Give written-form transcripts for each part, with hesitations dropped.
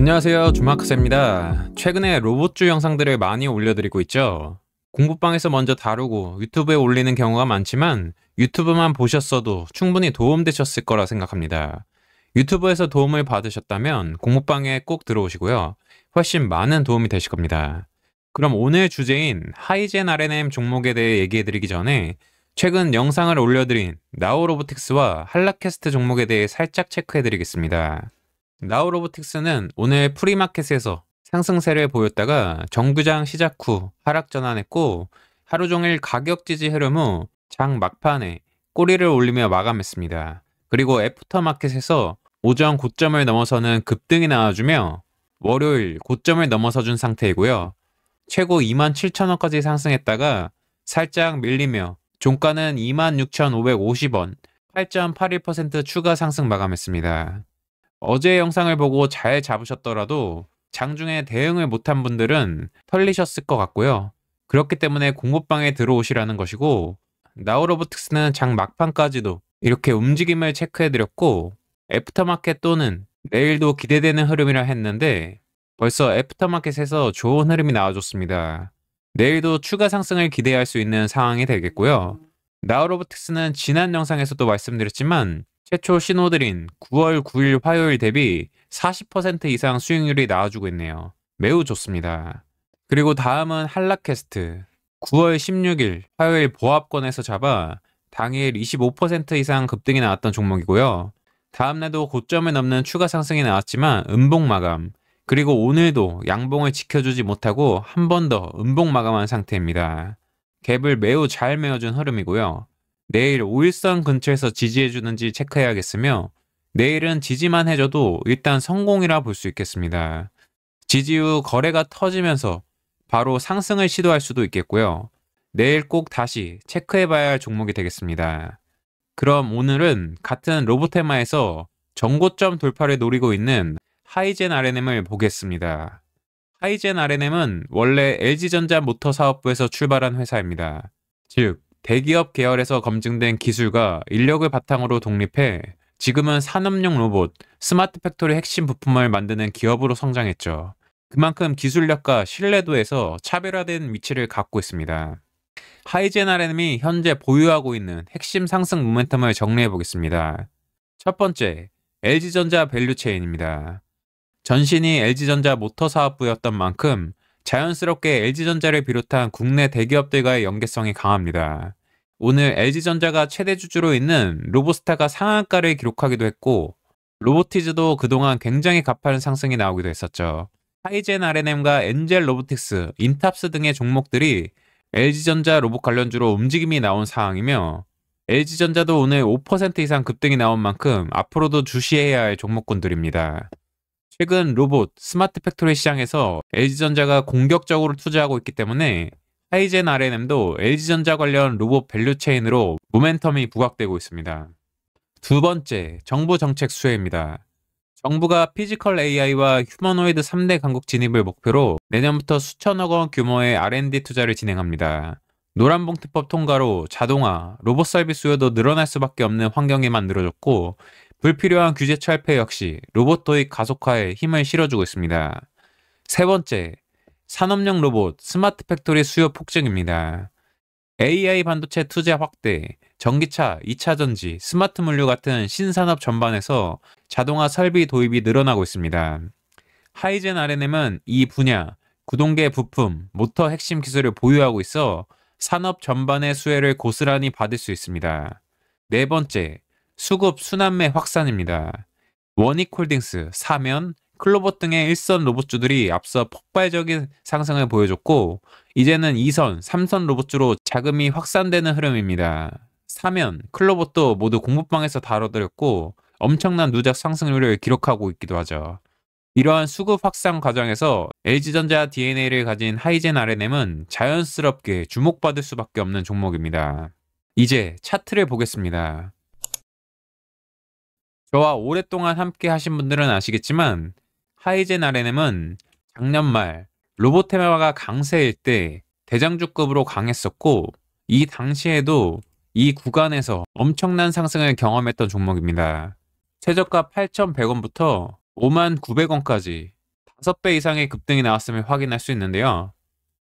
안녕하세요, 주마카세입니다. 최근에 로봇주 영상들을 많이 올려드리고 있죠. 공부방에서 먼저 다루고 유튜브에 올리는 경우가 많지만 유튜브만 보셨어도 충분히 도움되셨을 거라 생각합니다. 유튜브에서 도움을 받으셨다면 공부방에 꼭 들어오시고요. 훨씬 많은 도움이 되실 겁니다. 그럼 오늘 주제인 하이젠 RNM 종목에 대해 얘기해드리기 전에 최근 영상을 올려드린 나우로보틱스와 한라캐스트 종목에 대해 살짝 체크해드리겠습니다. 나우로보틱스는 오늘 프리마켓에서 상승세를 보였다가 정규장 시작 후 하락 전환했고 하루 종일 가격 지지 흐름 후 장 막판에 꼬리를 올리며 마감했습니다. 그리고 애프터마켓에서 오전 고점을 넘어서는 급등이 나와주며 월요일 고점을 넘어서준 상태이고요. 최고 27,000원까지 상승했다가 살짝 밀리며 종가는 26,550원, 8.81% 추가 상승 마감했습니다. 어제 영상을 보고 잘 잡으셨더라도 장중에 대응을 못한 분들은 털리셨을 것 같고요. 그렇기 때문에 공부방에 들어오시라는 것이고, 나우로보틱스는 장 막판까지도 이렇게 움직임을 체크해드렸고 애프터마켓 또는 내일도 기대되는 흐름이라 했는데 벌써 애프터마켓에서 좋은 흐름이 나와줬습니다. 내일도 추가 상승을 기대할 수 있는 상황이 되겠고요. 나우로보틱스는 지난 영상에서도 말씀드렸지만 최초 신호들인 9월 9일 화요일 대비 40% 이상 수익률이 나와주고 있네요. 매우 좋습니다. 그리고 다음은 한라캐스트. 9월 16일 화요일 보합권에서 잡아 당일 25% 이상 급등이 나왔던 종목이고요. 다음날도 고점을 넘는 추가 상승이 나왔지만 음봉 마감, 그리고 오늘도 양봉을 지켜주지 못하고 한 번 더 음봉 마감한 상태입니다. 갭을 매우 잘 메워준 흐름이고요. 내일 5일선 근처에서 지지해주는지 체크해야겠으며 내일은 지지만 해줘도 일단 성공이라 볼 수 있겠습니다. 지지 후 거래가 터지면서 바로 상승을 시도할 수도 있겠고요. 내일 꼭 다시 체크해봐야 할 종목이 되겠습니다. 그럼 오늘은 같은 로보테마에서 전고점 돌파를 노리고 있는 하이젠 RNM을 보겠습니다. 하이젠 RNM은 원래 LG전자 모터사업부에서 출발한 회사입니다. 즉, 대기업 계열에서 검증된 기술과 인력을 바탕으로 독립해 지금은 산업용 로봇, 스마트 팩토리 핵심 부품을 만드는 기업으로 성장했죠. 그만큼 기술력과 신뢰도에서 차별화된 위치를 갖고 있습니다. 하이젠 RNM이 현재 보유하고 있는 핵심 상승 모멘텀을 정리해 보겠습니다. 첫 번째, LG전자 밸류체인입니다. 전신이 LG전자 모터사업부였던 만큼 자연스럽게 LG전자를 비롯한 국내 대기업들과의 연계성이 강합니다. 오늘 LG전자가 최대 주주로 있는 로보스타가 상한가를 기록하기도 했고 로보티즈도 그동안 굉장히 가파른 상승이 나오기도 했었죠. 하이젠 RNM과 엔젤 로보틱스, 인탑스 등의 종목들이 LG전자 로봇 관련주로 움직임이 나온 상황이며 LG전자도 오늘 5% 이상 급등이 나온 만큼 앞으로도 주시해야 할 종목군들입니다. 최근 로봇, 스마트 팩토리 시장에서 LG전자가 공격적으로 투자하고 있기 때문에 하이젠 RNM도 LG전자 관련 로봇 밸류체인으로 모멘텀이 부각되고 있습니다. 두 번째, 정부 정책 수혜입니다. 정부가 피지컬 AI와 휴머노이드 3대 강국 진입을 목표로 내년부터 수천억 원 규모의 R&D 투자를 진행합니다. 노란봉투법 통과로 자동화, 로봇 서비스 수요도 늘어날 수밖에 없는 환경이 만들어졌고 불필요한 규제 철폐 역시 로봇 도입 가속화에 힘을 실어주고 있습니다. 세 번째, 산업용 로봇, 스마트 팩토리 수요 폭증입니다. AI 반도체 투자 확대, 전기차, 2차전지, 스마트 물류 같은 신산업 전반에서 자동화 설비 도입이 늘어나고 있습니다. 하이젠 RNM은 이 분야, 구동계 부품, 모터 핵심 기술을 보유하고 있어 산업 전반의 수혜를 고스란히 받을 수 있습니다. 네 번째, 수급 순환매 확산입니다. 원익홀딩스, 사면, 클로버 등의 일선 로봇주들이 앞서 폭발적인 상승을 보여줬고 이제는 2선, 3선 로봇주로 자금이 확산되는 흐름입니다. 사면, 클로버도 모두 공부방에서 다뤄드렸고 엄청난 누적 상승률을 기록하고 있기도 하죠. 이러한 수급 확산 과정에서 LG전자 DNA를 가진 하이젠 RNM은 자연스럽게 주목받을 수밖에 없는 종목입니다. 이제 차트를 보겠습니다. 저와 오랫동안 함께 하신 분들은 아시겠지만 하이젠 RNM은 작년 말 로보테마가 강세일 때 대장주급으로 강했었고 이 당시에도 이 구간에서 엄청난 상승을 경험했던 종목입니다. 최저가 8,100원부터 59,000원까지 5배 이상의 급등이 나왔음을 확인할 수 있는데요.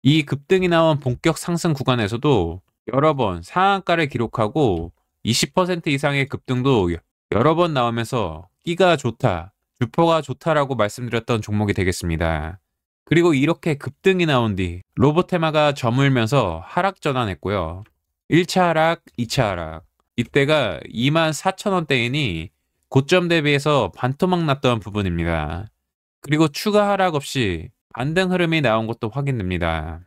이 급등이 나온 본격 상승 구간에서도 여러 번 상한가를 기록하고 20% 이상의 급등도 여러 번 나오면서 끼가 좋다, 주포가 좋다라고 말씀드렸던 종목이 되겠습니다. 그리고 이렇게 급등이 나온 뒤 로보테마가 저물면서 하락 전환했고요. 1차 하락, 2차 하락. 이때가 24,000원대이니 고점 대비해서 반토막 났던 부분입니다. 그리고 추가 하락 없이 반등 흐름이 나온 것도 확인됩니다.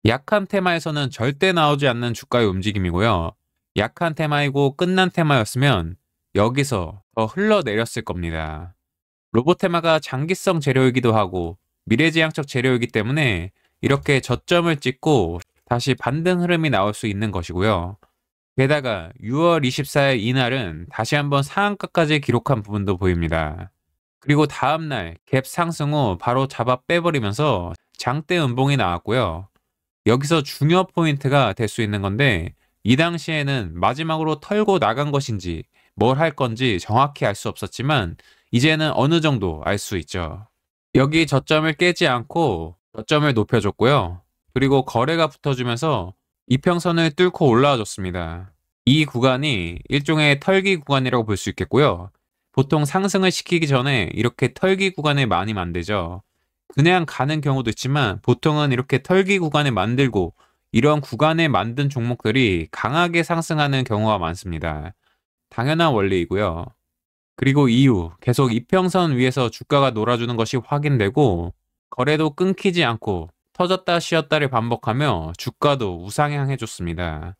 약한 테마에서는 절대 나오지 않는 주가의 움직임이고요. 약한 테마이고 끝난 테마였으면 여기서 더 흘러내렸을 겁니다. 로보테마가 장기성 재료이기도 하고 미래지향적 재료이기 때문에 이렇게 저점을 찍고 다시 반등 흐름이 나올 수 있는 것이고요. 게다가 6월 24일 이날은 다시 한번 상한가까지 기록한 부분도 보입니다. 그리고 다음날 갭 상승 후 바로 잡아 빼버리면서 장대 음봉이 나왔고요. 여기서 중요 포인트가 될 수 있는 건데 이 당시에는 마지막으로 털고 나간 것인지 뭘 할 건지 정확히 알 수 없었지만 이제는 어느 정도 알 수 있죠. 여기 저점을 깨지 않고 저점을 높여줬고요. 그리고 거래가 붙어주면서 이평선을 뚫고 올라와 줬습니다. 이 구간이 일종의 털기 구간이라고 볼 수 있겠고요. 보통 상승을 시키기 전에 이렇게 털기 구간을 많이 만들죠. 그냥 가는 경우도 있지만 보통은 이렇게 털기 구간을 만들고 이런 구간을 만든 종목들이 강하게 상승하는 경우가 많습니다. 당연한 원리이고요. 그리고 이후 계속 이평선 위에서 주가가 놀아주는 것이 확인되고 거래도 끊기지 않고 터졌다 쉬었다를 반복하며 주가도 우상향해줬습니다.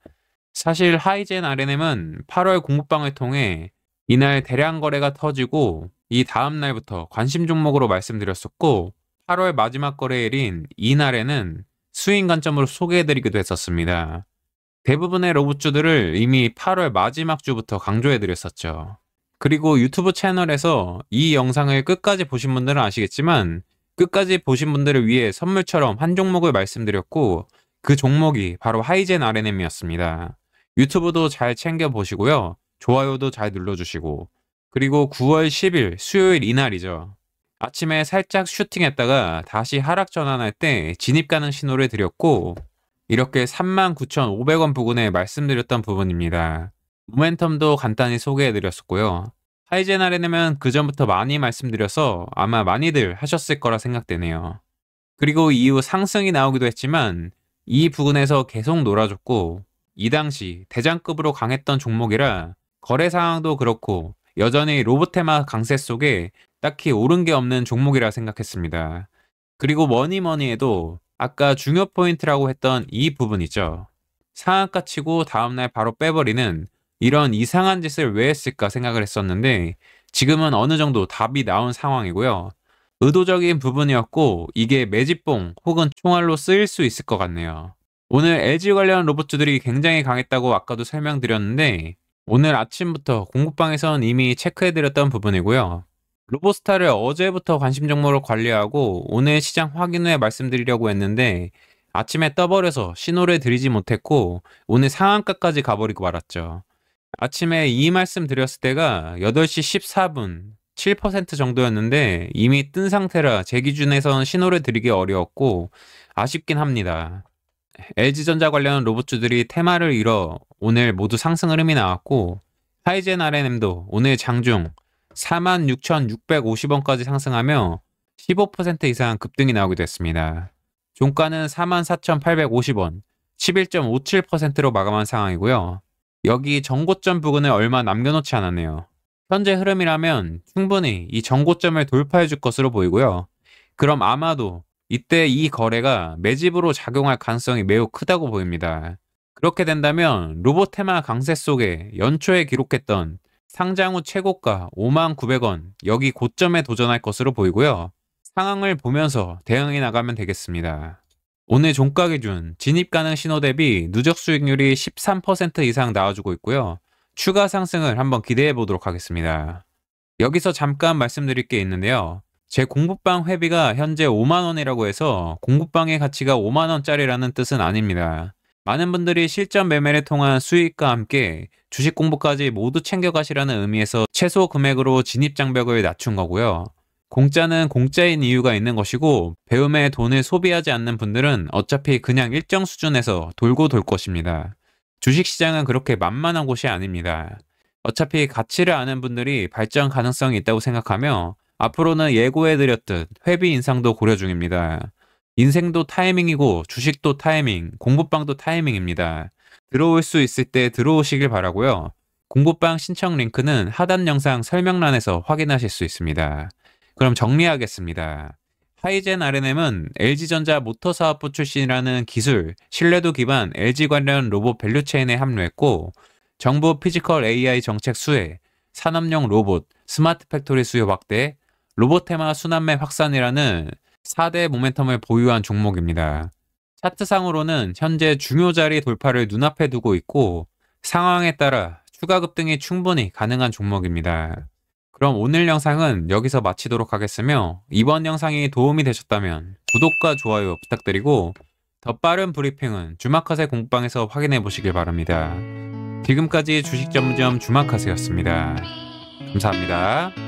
사실 하이젠 R&M은 8월 공급방을 통해 이날 대량 거래가 터지고 이 다음 날부터 관심 종목으로 말씀드렸었고 8월 마지막 거래일인 이날에는 수익 관점으로 소개해드리기도 했었습니다. 대부분의 로봇주들을 이미 8월 마지막 주부터 강조해드렸었죠. 그리고 유튜브 채널에서 이 영상을 끝까지 보신 분들은 아시겠지만 끝까지 보신 분들을 위해 선물처럼 한 종목을 말씀드렸고 그 종목이 바로 하이젠 R&M이었습니다. 유튜브도 잘 챙겨보시고요. 좋아요도 잘 눌러주시고 그리고 9월 10일 수요일 이날이죠. 아침에 살짝 슈팅했다가 다시 하락 전환할 때 진입 가능 신호를 드렸고 이렇게 39,500원 부근에 말씀드렸던 부분입니다. 모멘텀도 간단히 소개해드렸었고요. 하이젠 R&M은 그 전부터 많이 말씀드려서 아마 많이들 하셨을 거라 생각되네요. 그리고 이후 상승이 나오기도 했지만 이 부근에서 계속 놀아줬고 이 당시 대장급으로 강했던 종목이라 거래 상황도 그렇고 여전히 로보테마 강세 속에 딱히 오른 게 없는 종목이라 생각했습니다. 그리고 뭐니 해도 아까 중요 포인트라고 했던 이 부분이죠. 상한가 치고 다음날 바로 빼버리는 이런 이상한 짓을 왜 했을까 생각을 했었는데 지금은 어느 정도 답이 나온 상황이고요. 의도적인 부분이었고 이게 매집봉 혹은 총알로 쓰일 수 있을 것 같네요. 오늘 LG 관련 로봇주들이 굉장히 강했다고 아까도 설명드렸는데 오늘 아침부터 공급방에선 이미 체크해드렸던 부분이고요. 로보스타를 어제부터 관심 종목으로 관리하고 오늘 시장 확인 후에 말씀드리려고 했는데 아침에 떠버려서 신호를 드리지 못했고 오늘 상한가까지 가버리고 말았죠. 아침에 이 말씀 드렸을 때가 8시 14분 7% 정도였는데 이미 뜬 상태라 제 기준에선 신호를 드리기 어려웠고 아쉽긴 합니다. LG전자 관련 로봇주들이 테마를 잃어 오늘 모두 상승 흐름이 나왔고 하이젠 R&M도 오늘 장중 46,650원까지 상승하며 15% 이상 급등이 나오기도 했습니다. 종가는 44,850원, 11.57%로 마감한 상황이고요. 여기 전고점 부근을 얼마 남겨놓지 않았네요. 현재 흐름이라면 충분히 이 전고점을 돌파해 줄 것으로 보이고요. 그럼 아마도 이때 이 거래가 매집으로 작용할 가능성이 매우 크다고 보입니다. 그렇게 된다면 로보테마 강세 속에 연초에 기록했던 상장 후 최고가 59,900원 여기 고점에 도전할 것으로 보이고요. 상황을 보면서 대응해 나가면 되겠습니다. 오늘 종가 기준 진입 가능 신호 대비 누적 수익률이 13% 이상 나와주고 있고요. 추가 상승을 한번 기대해 보도록 하겠습니다. 여기서 잠깐 말씀드릴 게 있는데요. 제 공부방 회비가 현재 5만원이라고 해서 공부방의 가치가 5만원짜리라는 뜻은 아닙니다. 많은 분들이 실전 매매를 통한 수익과 함께 주식 공부까지 모두 챙겨가시라는 의미에서 최소 금액으로 진입 장벽을 낮춘 거고요. 공짜는 공짜인 이유가 있는 것이고 배움에 돈을 소비하지 않는 분들은 어차피 그냥 일정 수준에서 돌고 돌 것입니다. 주식시장은 그렇게 만만한 곳이 아닙니다. 어차피 가치를 아는 분들이 발전 가능성이 있다고 생각하며 앞으로는 예고해드렸듯 회비 인상도 고려 중입니다. 인생도 타이밍이고 주식도 타이밍, 공부방도 타이밍입니다. 들어올 수 있을 때 들어오시길 바라고요. 공부방 신청 링크는 하단 영상 설명란에서 확인하실 수 있습니다. 그럼 정리하겠습니다. 하이젠 R&M은 LG전자 모터사업부 출신이라는 기술, 신뢰도 기반 LG 관련 로봇 밸류체인에 합류했고 정부 피지컬 AI 정책 수혜, 산업용 로봇, 스마트 팩토리 수요 확대, 로봇 테마 순환매 확산이라는 4대 모멘텀을 보유한 종목입니다. 차트상으로는 현재 중요 자리 돌파를 눈앞에 두고 있고 상황에 따라 추가 급등이 충분히 가능한 종목입니다. 그럼 오늘 영상은 여기서 마치도록 하겠으며 이번 영상이 도움이 되셨다면 구독과 좋아요 부탁드리고 더 빠른 브리핑은 주마카세 공부방에서 확인해 보시길 바랍니다. 지금까지 주식 전문점 주마카세였습니다. 감사합니다.